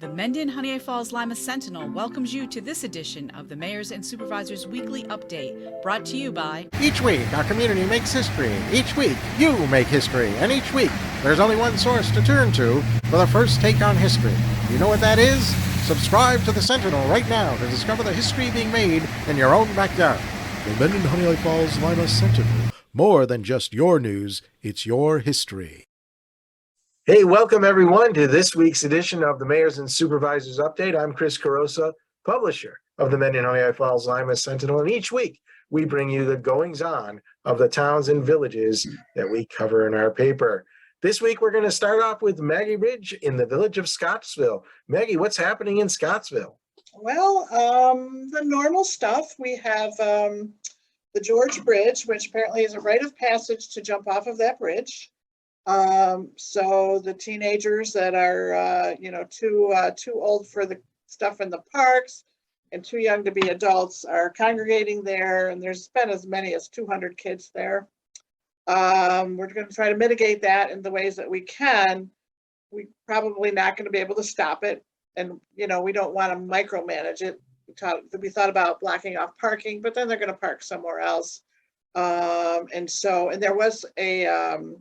The Mendon-Honeoye Falls-Lima Sentinel welcomes you to this edition of the Mayor's and Supervisors Weekly Update, brought to you by... Each week, our community makes history. Each week, you make history. And each week, there's only one source to turn to for the first take on history. You know what that is? Subscribe to the Sentinel right now to discover the history being made in your own backyard. The Mendon-Honeoye Falls-Lima Sentinel. More than just your news, it's your history. Hey, welcome everyone to this week's edition of the Mayors and Supervisors Update. I'm Chris Carosa, publisher of the Mendon-Honeoye Falls-Lima Sentinel, and each week we bring you the goings-on of the towns and villages that we cover in our paper. This week we're going to start off with Maggie Ridge in the village of Scottsville. Maggie, what's happening in Scottsville? Well, the normal stuff. We have the George Bridge, which apparently is a rite of passage to jump off of that bridge. So the teenagers that are, too old for the stuff in the parks and too young to be adults are congregating there, and there's been as many as 200 kids there. We're going to try to mitigate that in the ways that we can. We're probably not going to be able to stop it, and we don't want to micromanage it. We thought about blocking off parking, but then they're going to park somewhere else. And there was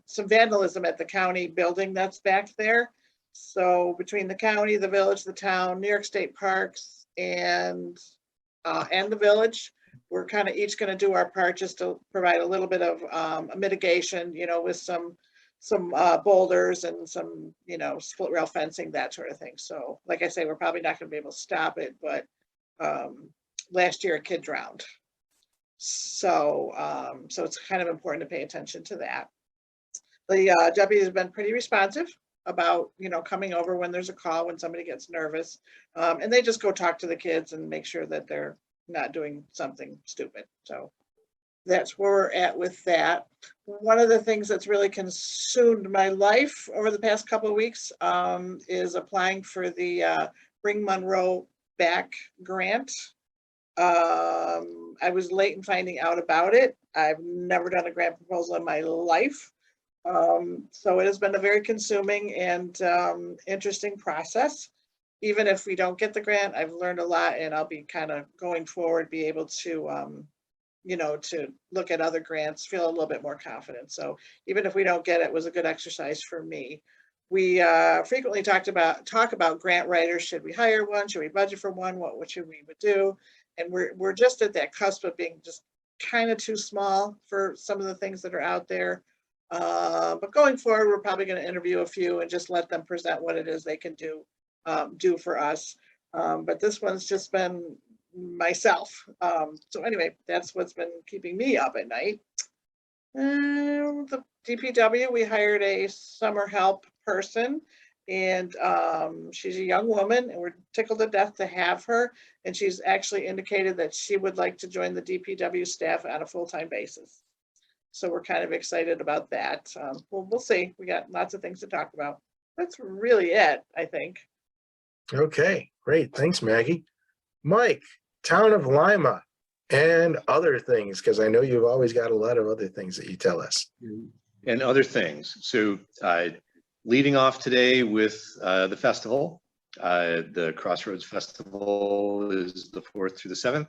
some vandalism at the county building that's back there. So between the county, the village, the town, New York State Parks, and the village, we're kind of each going to do our part just to provide a little bit of a mitigation, with some boulders and some, split rail fencing, that sort of thing. So like I say, we're probably not going to be able to stop it, but last year a kid drowned. So it's kind of important to pay attention to that. The deputies have been pretty responsive about, coming over when there's a call, when somebody gets nervous. And they just go talk to the kids and make sure that they're not doing something stupid. So that's where we're at with that. One of the things that's really consumed my life over the past couple of weeks is applying for the Bring Monroe Back grant. I was late in finding out about it. I've never done a grant proposal in my life. So it has been a very consuming and interesting process. Even if we don't get the grant, I've learned a lot, and I'll be kind of going forward, be able to, to look at other grants, feel a little bit more confident. So even if we don't get it, it was a good exercise for me. We frequently talk about grant writers. Should we hire one? Should we budget for one? What should we do? And we're just at that cusp of being just kind of too small for some of the things that are out there. But going forward, we're probably going to interview a few and just let them present what it is they can do for us. But this one's just been myself. So anyway, that's what's been keeping me up at night. The DPW, we hired a summer help person, and she's a young woman, and we're tickled to death to have her. And she's actually indicated that she would like to join the DPW staff on a full-time basis. So we're kind of excited about that. We'll see. We got lots of things to talk about. That's really it, I think. Okay, great. Thanks, Maggie. Mike, town of Lima and other things, because I know you've always got a lot of other things that you tell us. And other things. So leading off today with the festival. The Crossroads Festival is the 4th through the 7th.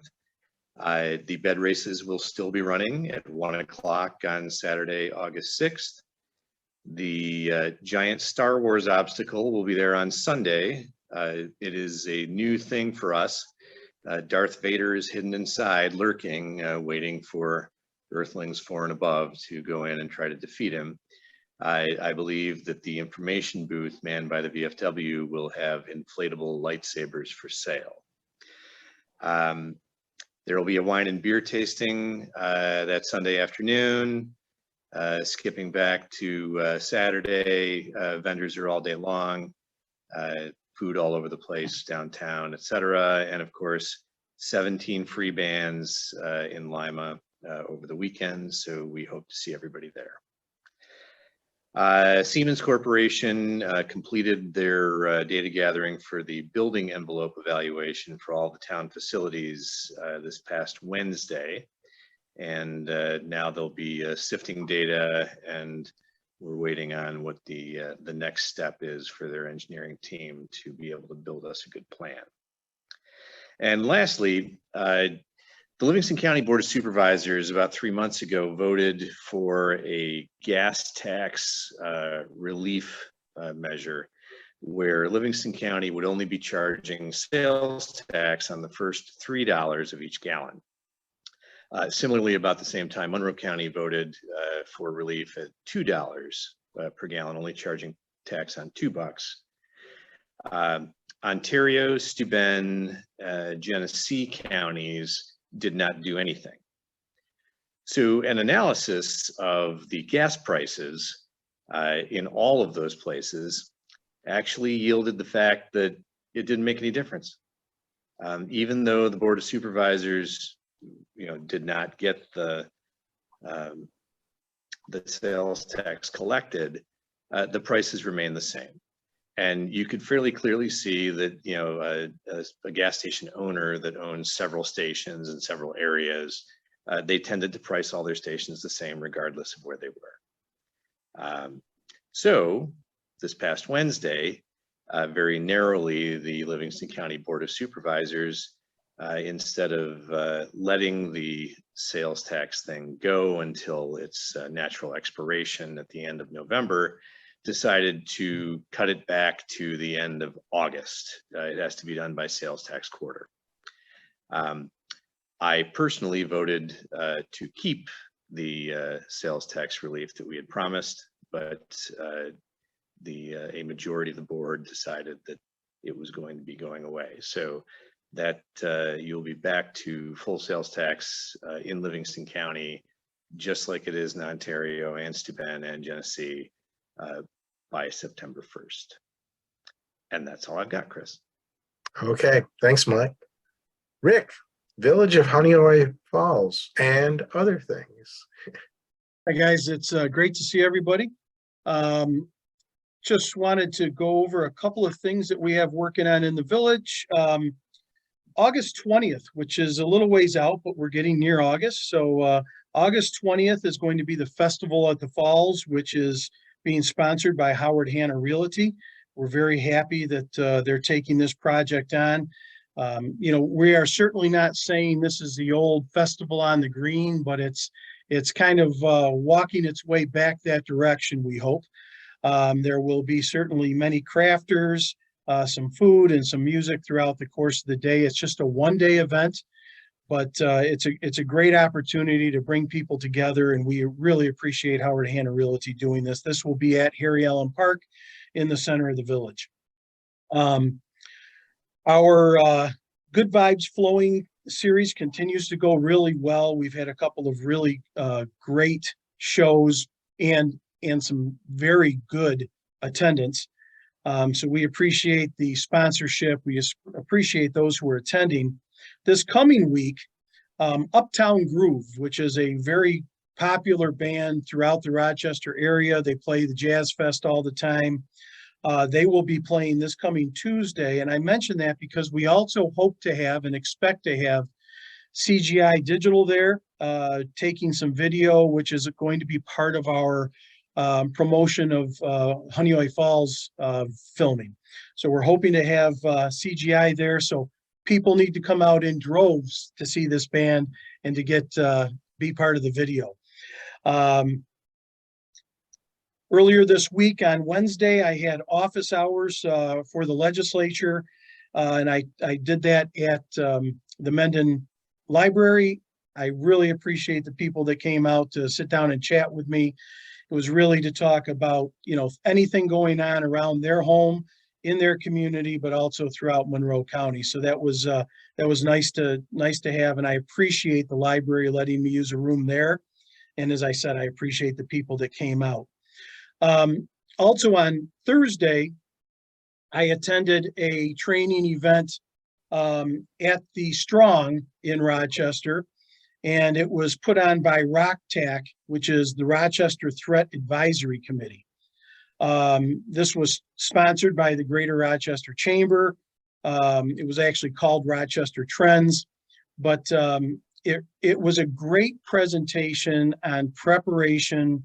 The bed races will still be running at 1 o'clock on Saturday, August 6th. The giant Star Wars obstacle will be there on Sunday. It is a new thing for us. Darth Vader is hidden inside, lurking, waiting for Earthlings 4 and above to go in and try to defeat him. I believe that the information booth manned by the VFW will have inflatable lightsabers for sale. There will be a wine and beer tasting that Sunday afternoon. Skipping back to Saturday, vendors are all day long, food all over the place, downtown, etc. And of course, 17 free bands in Lima over the weekend, so we hope to see everybody there. Siemens Corporation completed their data gathering for the building envelope evaluation for all the town facilities this past Wednesday. And now they'll be sifting data and we're waiting on what the next step is for their engineering team to be able to build us a good plan. And lastly, the Livingston County Board of Supervisors about 3 months ago voted for a gas tax relief measure where Livingston County would only be charging sales tax on the first $3 of each gallon. Similarly, about the same time, Monroe County voted for relief at $2 per gallon, only charging tax on $2. Ontario, Steuben, Genesee counties did not do anything. So an analysis of the gas prices in all of those places actually yielded the fact that it didn't make any difference. Even though the Board of Supervisors, did not get the sales tax collected, the prices remain the same. And you could fairly clearly see that, a gas station owner that owns several stations in several areas, they tended to price all their stations the same regardless of where they were. So this past Wednesday, very narrowly, the Livingston County Board of Supervisors, instead of letting the sales tax thing go until its natural expiration at the end of November, decided to cut it back to the end of August. It has to be done by sales tax quarter. I personally voted to keep the sales tax relief that we had promised, but a majority of the board decided that it was going to be going away. So that you'll be back to full sales tax in Livingston County, just like it is in Ontario and Steuben and Genesee, by September 1st. And that's all I've got, Chris. Okay, thanks, Mike. Rick, Village of Honeoye Falls and other things. Hi, guys. It's great to see everybody. Just wanted to go over a couple of things that we have working on in the village. August 20th, which is a little ways out, but we're getting near August. So August 20th is going to be the Festival at the Falls, which is being sponsored by Howard Hanna Realty. We're very happy that they're taking this project on. We are certainly not saying this is the old Festival on the Green, but it's kind of walking its way back that direction, we hope. There will be certainly many crafters, some food and some music throughout the course of the day. It's just a one-day event, but it's a great opportunity to bring people together, and we really appreciate Howard Hanna Realty doing this. This will be at Harry Allen Park in the center of the village. Our Good Vibes Flowing series continues to go really well. We've had a couple of really great shows and some very good attendance. So we appreciate the sponsorship. We appreciate those who are attending. This coming week, Uptown Groove, which is a very popular band throughout the Rochester area. They play the Jazz Fest all the time. They will be playing this coming Tuesday. And I mention that because we also hope to have and expect to have CGI Digital there, taking some video, which is going to be part of our promotion of Honeoye Falls filming. So we're hoping to have CGI there. So people need to come out in droves to see this band and to get be part of the video. Earlier this week on Wednesday, I had office hours for the legislature, and I did that at the Mendon Library. I really appreciate the people that came out to sit down and chat with me. It was really to talk about, anything going on around their home, in their community, but also throughout Monroe County. So that was nice to have, and I appreciate the library letting me use a room there. And as I said, I appreciate the people that came out. Also on Thursday, I attended a training event at the Strong in Rochester, and it was put on by ROCTAC, which is the Rochester Threat Advisory Committee. This was sponsored by the Greater Rochester Chamber. It was actually called Rochester Trends, but it was a great presentation on preparation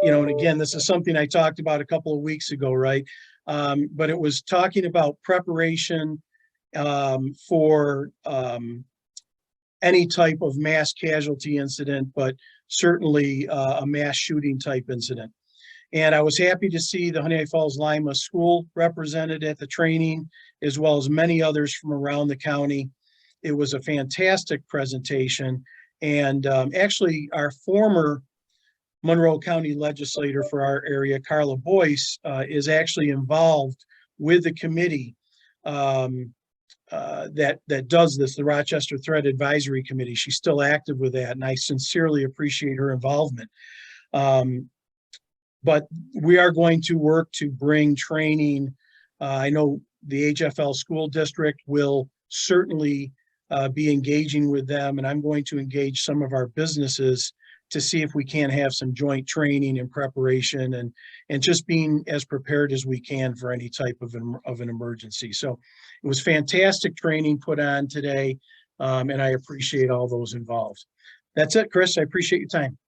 and again, this is something I talked about a couple of weeks ago, right? But it was talking about preparation for any type of mass casualty incident, but certainly a mass shooting type incident. And I was happy to see the Honeoye Falls-Lima school represented at the training, as well as many others from around the county. It was a fantastic presentation. And actually, our former Monroe County legislator for our area, Carla Boyce, is actually involved with the committee that does this, the Rochester Threat Advisory Committee. She's still active with that, and I sincerely appreciate her involvement. But we are going to work to bring training. I know the HFL school district will certainly be engaging with them, and I'm going to engage some of our businesses to see if we can have some joint training and preparation and just being as prepared as we can for any type of an emergency. So it was fantastic training put on today, and I appreciate all those involved. That's it, Chris. I appreciate your time.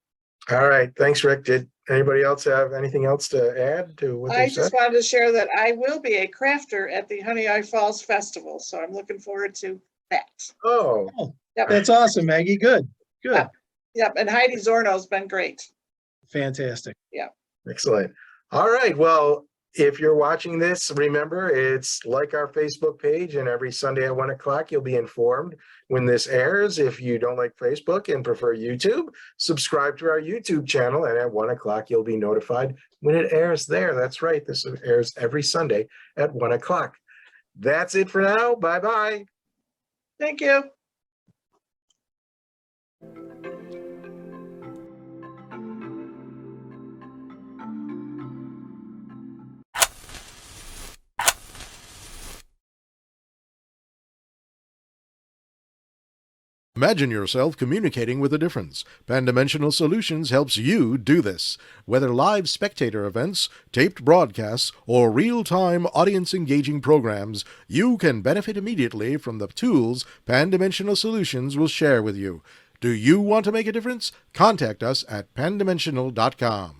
All right. Thanks, Rick. Did anybody else have anything else to add to what they I said? just wanted to share that I will be a crafter at the Honeoye Falls Festival, so I'm looking forward to that. Oh, Yep. That's awesome, Maggie. Good. Yep, and Heidi Zorno's been great. Fantastic. excellent. All right. Well, if you're watching this, remember it's like our Facebook page, and every Sunday at 1 o'clock, you'll be informed when this airs. If you don't like Facebook and prefer YouTube, subscribe to our YouTube channel, and at 1 o'clock, you'll be notified when it airs there. That's right. This airs every Sunday at 1 o'clock. That's it for now. Bye-bye. Thank you. Imagine yourself communicating with a difference. Pan-Dimensional Solutions helps you do this. Whether live spectator events, taped broadcasts, or real-time audience-engaging programs, you can benefit immediately from the tools Pan-Dimensional Solutions will share with you. Do you want to make a difference? Contact us at pandimensional.com.